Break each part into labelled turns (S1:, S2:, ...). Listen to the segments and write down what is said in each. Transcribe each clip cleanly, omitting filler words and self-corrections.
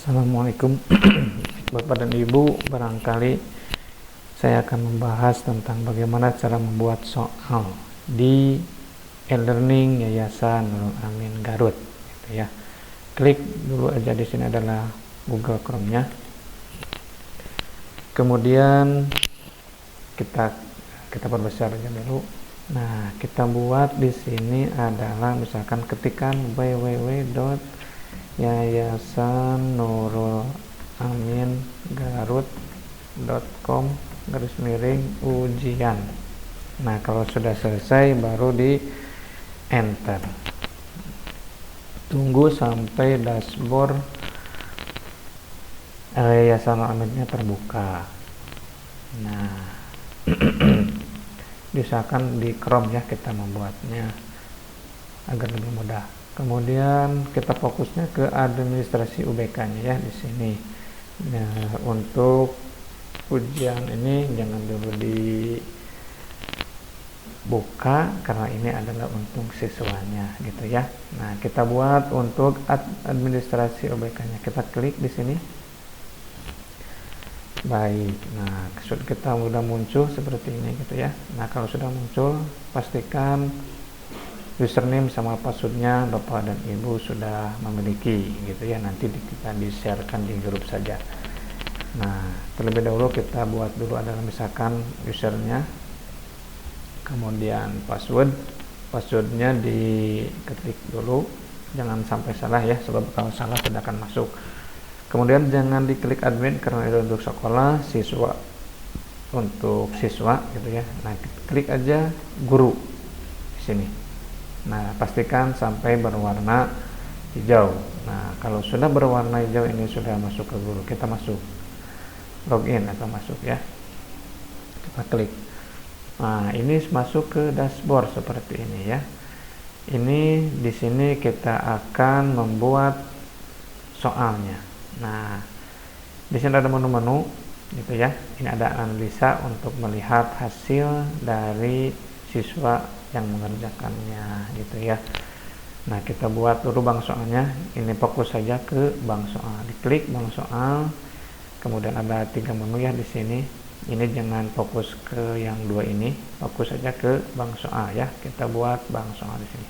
S1: Assalamualaikum Bapak dan Ibu. Barangkali saya akan membahas tentang bagaimana cara membuat soal di e-learning Yayasan Nurul Amin Garut gitu ya. Klik dulu aja, di sini adalah Google Chrome-nya. Kemudian kita perbesar aja dulu. Nah, kita buat di sini adalah misalkan ketikan www.yayasan Nurul Amin Garut.com /ujian. Nah, kalau sudah selesai baru di enter. Tunggu sampai dashboard Yayasan Nurul Aminnya terbuka. Nah, diusahakan di Chrome ya kita membuatnya agar lebih mudah. Kemudian kita fokusnya ke administrasi UBK-nya ya di sini. Nah, untuk ujian ini jangan dulu dibuka karena ini adalah untuk siswanya gitu ya. Nah, kita buat untuk administrasi UBK-nya. Kita klik di sini. Baik. Nah, kita sudah muncul seperti ini gitu ya. Nah, kalau sudah muncul pastikan username sama passwordnya Bapak dan Ibu sudah memiliki gitu ya, nanti kita di-sharekan di grup saja. Nah, terlebih dahulu kita buat dulu adalah misalkan usernya, kemudian passwordnya diketik dulu, jangan sampai salah ya, sebab kalau salah tidak akan masuk. Kemudian jangan diklik admin karena itu untuk sekolah, siswa untuk siswa gitu ya. Nah, klik aja guru di sini. Nah, pastikan sampai berwarna hijau. Nah, kalau sudah berwarna hijau ini sudah masuk ke guru. Kita masuk login atau masuk ya. Kita klik. Nah, ini masuk ke dashboard seperti ini ya. Ini di sini kita akan membuat soalnya. Nah, di sini ada menu-menu gitu ya. Ini ada analisa untuk melihat hasil dari siswa yang mengerjakannya gitu ya. Nah, kita buat dulu bank soalnya. Ini fokus saja ke bank soal. Diklik bank soal. Kemudian ada 3 menu ya di sini. Ini jangan fokus ke yang 2 ini. Fokus saja ke bank soal ya. Kita buat bank soal di sini.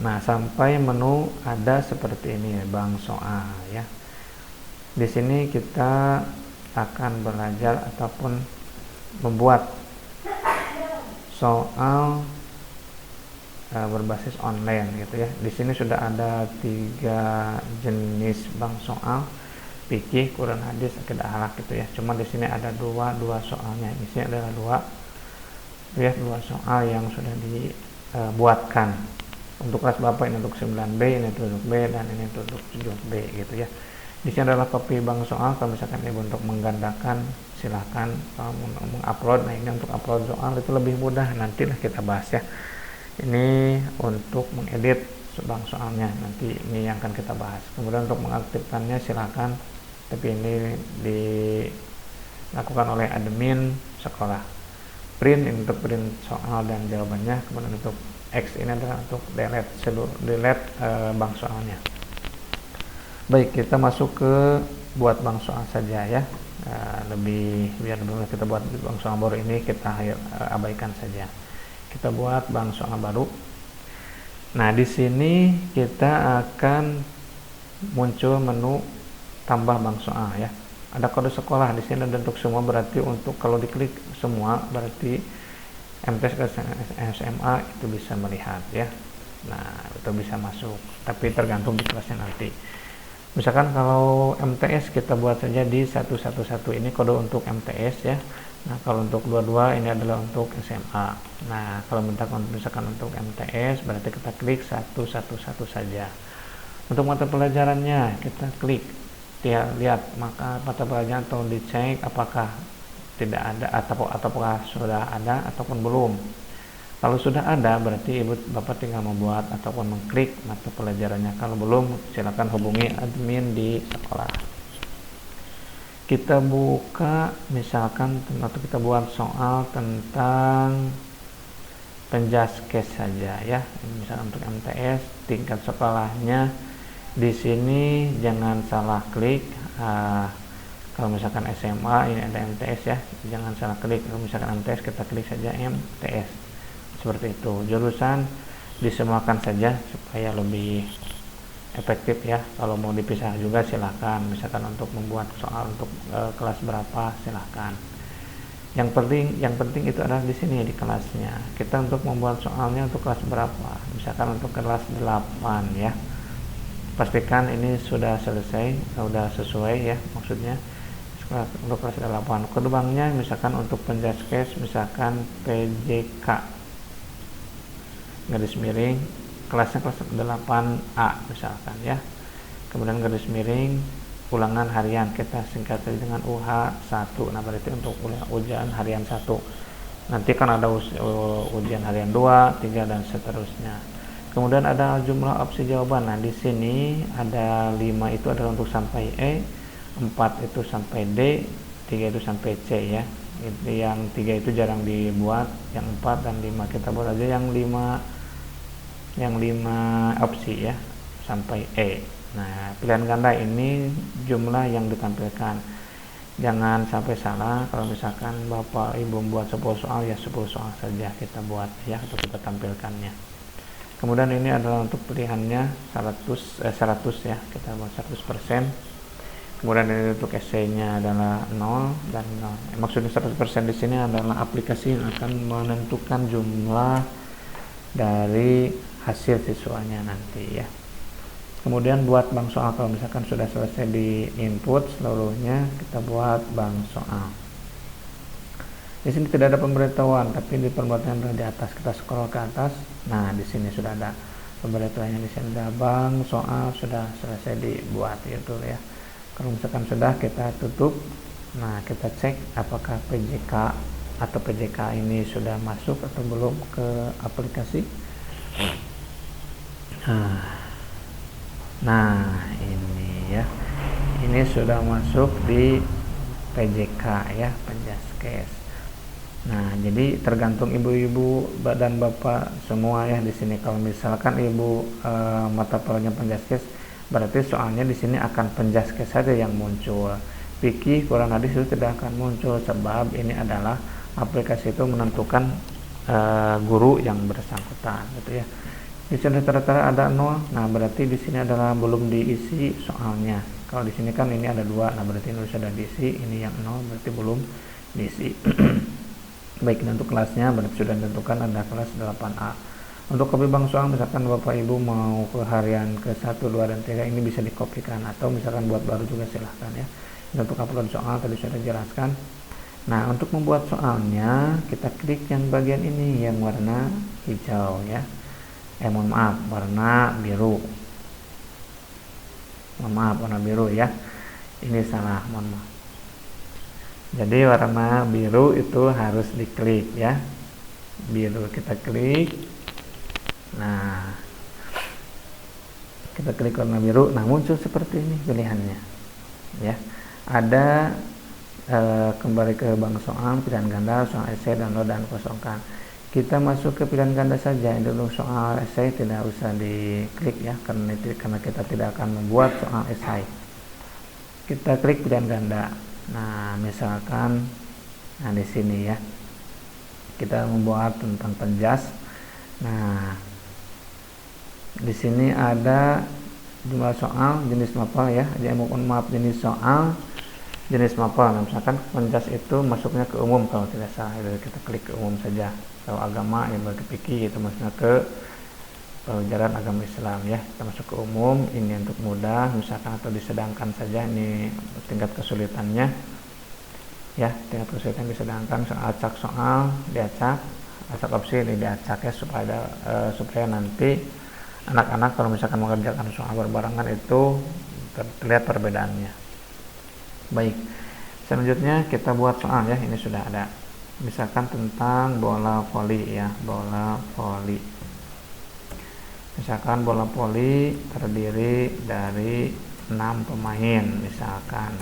S1: Nah, sampai menu ada seperti ini ya, bank soal ya. Di sini kita akan belajar ataupun membuat soal berbasis online gitu ya. Di sini sudah ada 3 jenis bank soal, fikih, Quran, hadis, akidah, akhlak gitu ya. Cuma di sini ada dua soalnya. Di sini adalah dua soal yang sudah dibuatkan. Untuk kelas Bapak ini untuk 9B, ini untuk B, dan ini untuk 7B gitu ya. Di sini adalah copy bank soal. Kalau misalkan Ibu untuk menggandakan silahkan mengupload. Nah, ini untuk upload soal itu lebih mudah, nantilah kita bahas ya. Ini untuk mengedit bank soalnya, nanti ini yang akan kita bahas. Kemudian untuk mengaktifkannya silahkan, tapi ini dilakukan oleh admin sekolah. Print ini untuk print soal dan jawabannya. Kemudian untuk X ini adalah untuk delete bank soalnya. Baik, kita masuk ke buat bank soal saja ya. Biar kita buat bank soal baru ini kita abaikan saja. Kita buat bank soal baru. Nah, di sini kita akan muncul menu tambah bank soal ya. Ada kode sekolah di sini untuk semua, berarti untuk kalau diklik semua berarti MTS ke SMA itu bisa melihat ya. Nah, itu bisa masuk, tapi tergantung di kelasnya nanti. Misalkan kalau MTS kita buat saja di 111 ini kode untuk MTS ya. Nah, kalau untuk 22 ini adalah untuk SMA. Nah, kalau misalkan untuk MTS berarti kita klik 111 saja. Untuk mata pelajarannya kita klik, lihat maka mata pelajaran atau dicek apakah tidak ada atau apakah sudah ada ataupun belum. Kalau sudah ada berarti Bapak tinggal membuat ataupun mengklik mata pelajarannya. Kalau belum silakan hubungi admin di sekolah. Kita buka misalkan atau kita buat soal tentang penjaskes saja ya. Misalkan untuk MTS tingkat sekolahnya Di sini jangan salah klik. Kalau misalkan SMA ini ada MTS ya, jangan salah klik. Kalau misalkan MTS kita klik saja MTS, seperti itu. Jurusan disemakan saja supaya lebih efektif ya. Kalau mau dipisah juga silahkan, misalkan untuk membuat soal untuk kelas berapa silahkan. Yang penting itu adalah di sini di kelasnya. Kita untuk membuat soalnya untuk kelas berapa, misalkan untuk kelas 8 ya, pastikan ini sudah selesai, sudah sesuai ya, maksudnya untuk kelas 8. Kedepannya misalkan untuk penjaskes misalkan PJK garis miring kelasnya kelas 8A misalkan ya, kemudian garis miring ulangan harian kita singkat dengan UH1. Nah berarti untuk ujian harian 1, nanti kan ada ujian harian 2, 3 dan seterusnya. Kemudian ada jumlah opsi jawaban. Nah di sini ada 5 itu adalah untuk sampai E, 4 itu sampai D, 3 itu sampai C ya. Yang 3 itu jarang dibuat, yang 4 dan 5 kita buat aja yang 5 opsi ya sampai E. Nah pilihan ganda ini jumlah yang ditampilkan, jangan sampai salah. Kalau misalkan Bapak Ibu membuat 10 soal ya 10 soal saja kita buat ya, atau kita tampilkannya. Kemudian ini adalah untuk pilihannya 100 ya, kita buat 100%. Kemudian ini untuk esainya adalah 0 dan 0. Maksudnya 100% di sini adalah aplikasi yang akan menentukan jumlah dari hasil siswanya nanti ya. Kemudian buat bank soal, kalau misalkan sudah selesai di input seluruhnya, kita buat bank soal. Di sini tidak ada pemberitahuan, tapi di pemberitahuan di atas kita scroll ke atas. Nah, di sini sudah ada pemberitahuannya, di sini ada bank soal sudah selesai dibuat itu ya. Kalau misalkan sudah, kita tutup. Nah, kita cek apakah PJK atau PJK ini sudah masuk atau belum ke aplikasi. Nah, ini ya. Ini sudah masuk di PJK ya, penjaskes. Nah, jadi tergantung ibu-ibu dan bapak semua ya di sini. Kalau misalkan ibu mata pelajaran penjaskes, berarti soalnya di sini akan penjaskes saja yang muncul. Fikih, Quran, hadis itu tidak akan muncul, sebab ini adalah aplikasi itu menentukan guru yang bersangkutan, gitu ya. Di sini rata-rata ada 0. Nah, berarti di sini adalah belum diisi soalnya. Kalau di sini kan ini ada 2, nah berarti ini sudah diisi. Ini yang 0 berarti belum diisi. Baik, untuk kelasnya berarti sudah ditentukan ada kelas 8A. Untuk kopi bank soal, misalkan Bapak Ibu mau ke harian ke 1, 2, dan 3, ini bisa dikopikan, atau misalkan buat baru juga silahkan ya. Ini untuk upload soal tadi sudah jelaskan. Nah, untuk membuat soalnya kita klik yang bagian ini yang warna hijau ya. Mohon maaf, warna biru. Mohon maaf, warna biru ya. Ini salah, mohon maaf. Jadi warna biru itu harus diklik ya. Biru kita klik. Nah, kita klik warna biru. Nah, muncul seperti ini pilihannya. Ya, ada kembali ke bank soal, pilihan ganda, soal esai, download dan kosongkan. Kita masuk ke pilihan ganda saja. Ini untuk soal esai tidak usah diklik ya, karena kita tidak akan membuat soal esai. Kita klik pilihan ganda. Nah, misalkan di sini ya, kita membuat tentang penjas. Nah, di sini ada jumlah soal, jenis mapel ya. Mohon maaf, jenis soal, jenis mapel. Nah, misalkan penjas itu masuknya ke umum kalau tidak salah, kita klik ke umum saja. Kalau agama ya bagi fikih itu masuknya ke pelajaran agama Islam ya, kita masuk ke umum. Ini untuk mudah misalkan, atau disedangkan saja, ini tingkat kesulitannya ya, tingkat kesulitan disedangkan. Acak soal diacak, acak opsi ini diacak ya, supaya nanti anak-anak kalau misalkan mengerjakan soal berbarengan itu terlihat perbedaannya. Baik, selanjutnya kita buat soal ya. Ini sudah ada, misalkan tentang bola voli ya, bola voli. Misalkan bola voli terdiri dari 6 pemain misalkan,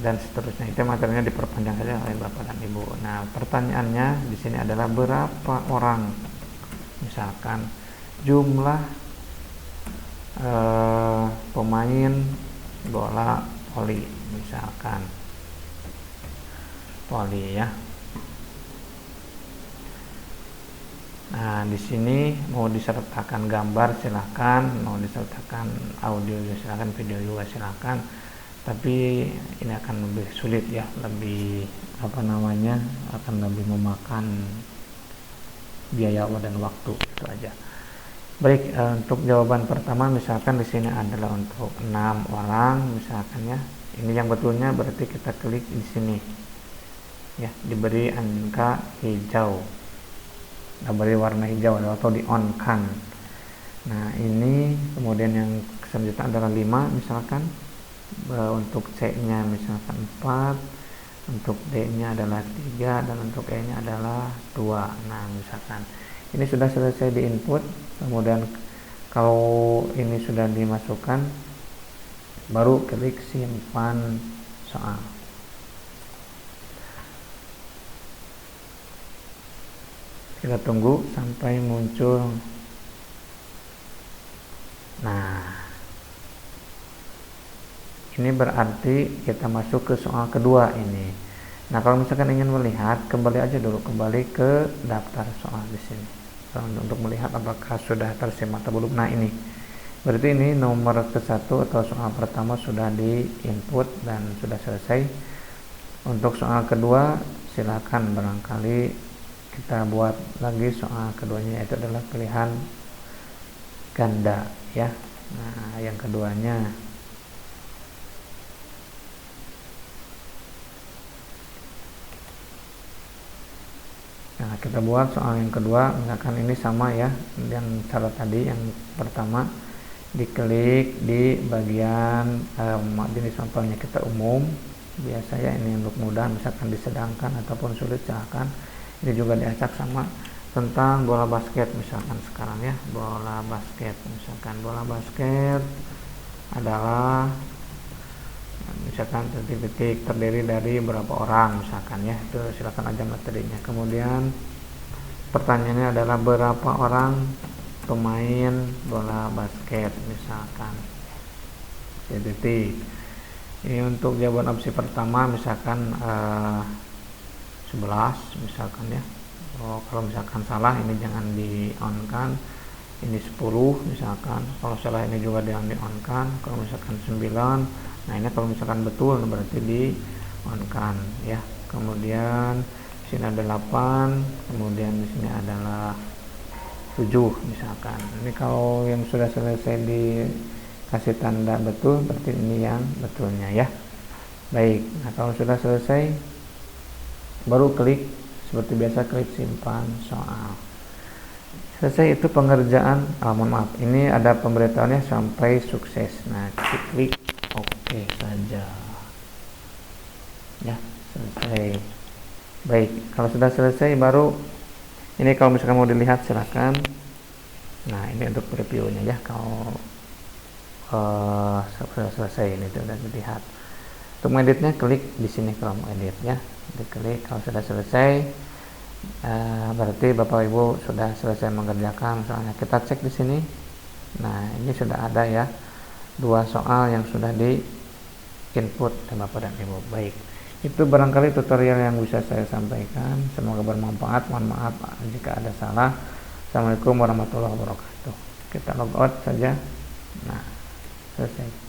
S1: dan seterusnya. Itu materinya diperpanjang saja oleh Bapak dan Ibu. Nah, pertanyaannya di sini adalah berapa orang, misalkan jumlah pemain bola voli, misalkan voli ya. Nah, di sini mau disertakan gambar silahkan, mau disertakan audio silahkan, video juga silahkan. Tapi ini akan lebih sulit ya, lebih akan lebih memakan biaya dan waktu, itu aja. Baik, untuk jawaban pertama misalkan di sini adalah untuk 6 orang misalkan ya. Ini yang betulnya berarti kita klik di sini. Ya, diberi angka hijau. Diberi warna hijau atau di on kan. Nah, ini kemudian yang selanjutnya adalah 5 misalkan. Untuk C-nya misalkan 4, untuk D-nya adalah 3, dan untuk E-nya adalah 2. Nah, misalkan ini sudah selesai di input, kemudian kalau ini sudah dimasukkan, baru klik simpan soal. Kita tunggu sampai muncul. Nah, ini berarti kita masuk ke soal kedua ini. Nah, kalau misalkan ingin melihat, kembali aja dulu, kembali ke daftar soal di sini untuk melihat apakah sudah tersimak atau belum. Nah, ini berarti ini nomor ke-1 atau soal pertama sudah di input dan sudah selesai. Untuk soal kedua silakan barangkali kita buat lagi soal keduanya, yaitu adalah pilihan ganda ya. Nah, yang keduanya kita buat soal yang kedua, misalkan ini sama ya yang cara tadi. Yang pertama diklik di bagian jenis sampelnya kita umum biasa ya, ini untuk mudah, misalkan disedangkan ataupun sulit silahkan. Ini juga diacak sama tentang bola basket misalkan sekarang ya, bola basket misalkan. Bola basket adalah misalkan titik-titik terdiri dari berapa orang misalkan ya, itu silakan aja materinya. Kemudian pertanyaannya adalah berapa orang pemain bola basket misalkan, titik. Ini untuk jawaban opsi pertama misalkan 11 misalkan ya. Kalau misalkan salah ini jangan di on kan, ini 10 misalkan. Kalau salah ini juga jangan di on kan. Kalau misalkan 9, nah ini kalau misalkan betul berarti di on kan ya. Kemudian di sini ada 8, kemudian di sini adalah 7 misalkan. Ini kalau yang sudah selesai dikasih tanda betul berarti ini yang betulnya ya. Baik, nah kalau sudah selesai baru klik seperti biasa, klik simpan soal. Selesai itu pengerjaan. Mohon maaf, ini ada pemberitahuannya sampai sukses. Nah, klik OK saja ya, selesai. Baik, kalau sudah selesai baru ini kalau misalkan mau dilihat silahkan. Nah, ini untuk previewnya ya. Kalau sudah selesai ini sudah dilihat. Untuk mengeditnya klik di sini kalau mau edit ya, diklik. Kalau sudah selesai berarti Bapak Ibu sudah selesai mengerjakan soalnya. Kita cek di sini. Nah, ini sudah ada ya 2 soal yang sudah di input sama Bapak dan Ibu. Baik, itu barangkali tutorial yang bisa saya sampaikan, semoga bermanfaat. Mohon maaf jika ada salah. Assalamualaikum warahmatullahi wabarakatuh. Kita log out saja. Nah, selesai.